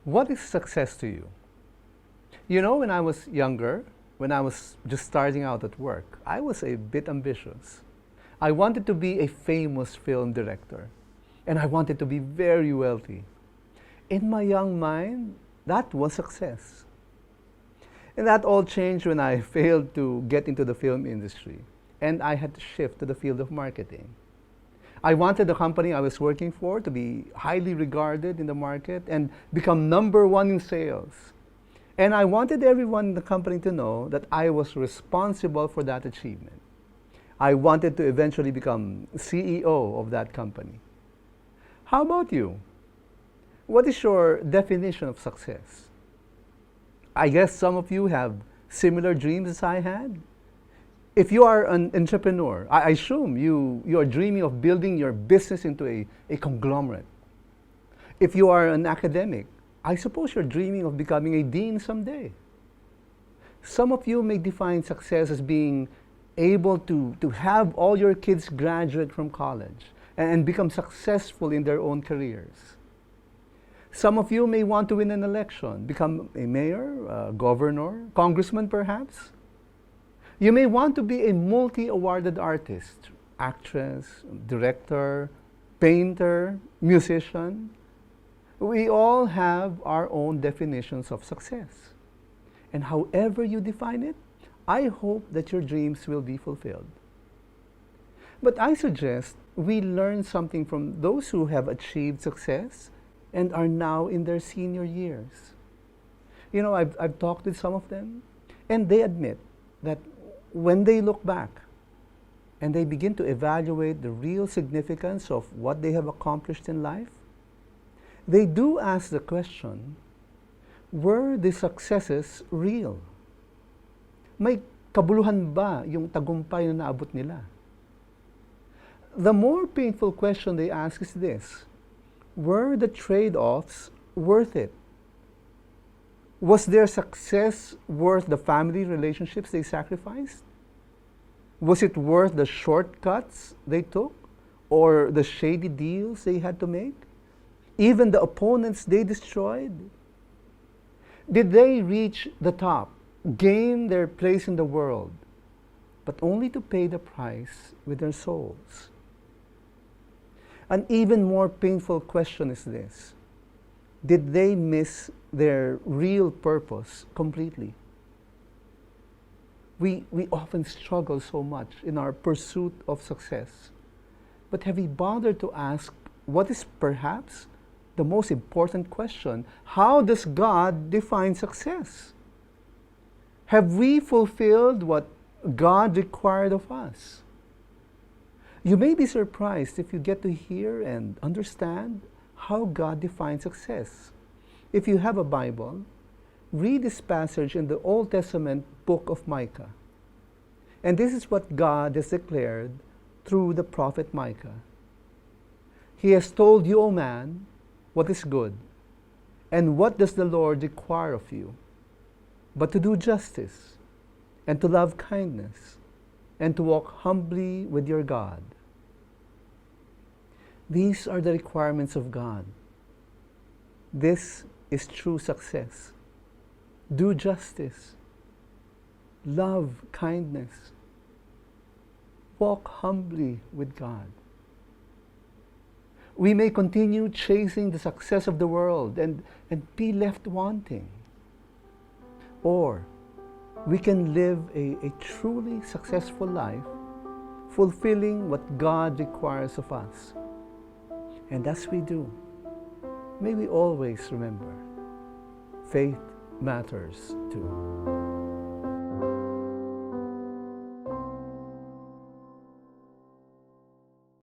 What is success to you? You know, when I was younger, when I was just starting out at work, I was a bit ambitious. I wanted to be a famous film director, and I wanted to be very wealthy. In my young mind, that was success. And that all changed when I failed to get into the film industry, and I had to shift to the field of marketing. I wanted the company I was working for to be highly regarded in the market and become number one in sales. And I wanted everyone in the company to know that I was responsible for that achievement. I wanted to eventually become CEO of that company. How about you? What is your definition of success? I guess some of you have similar dreams as I had. If you are an entrepreneur, I assume you are dreaming of building your business into a conglomerate. If you are an academic, I suppose you're dreaming of becoming a dean someday. Some of you may define success as being able to have all your kids graduate from college and become successful in their own careers. Some of you may want to win an election, become a mayor, a governor, congressman perhaps. You may want to be a multi-awarded artist, actress, director, painter, musician. We all have our own definitions of success. And however you define it, I hope that your dreams will be fulfilled. But I suggest we learn something from those who have achieved success and are now in their senior years. You know, I've talked with some of them, and they admit that when they look back and they begin to evaluate the real significance of what they have accomplished in life, they do ask the question, were the successes real? May kabuluhan ba yung tagumpay na naabot nila? The more painful question they ask is this: were the trade-offs worth it? Was their success worth the family relationships they sacrificed? Was it worth the shortcuts they took or the shady deals they had to make? Even the opponents they destroyed? Did they reach the top, gain their place in the world, but only to pay the price with their souls? An even more painful question is this: did they miss their real purpose completely? We often struggle so much in our pursuit of success. But have we bothered to ask what is perhaps the most important question? How does God define success? Have we fulfilled what God required of us? You may be surprised if you get to hear and understand how God defines success. If you have a Bible, read this passage in the Old Testament book of Micah. And this is what God has declared through the prophet Micah. He has told you, O man, what is good, and what does the Lord require of you, but to do justice, and to love kindness, and to walk humbly with your God. These are the requirements of God. This is true success. Do justice, love kindness, walk humbly with God. We may continue chasing the success of the world and be left wanting. Or we can live a truly successful life, fulfilling what God requires of us. And as we do, may we always remember, faith matters too.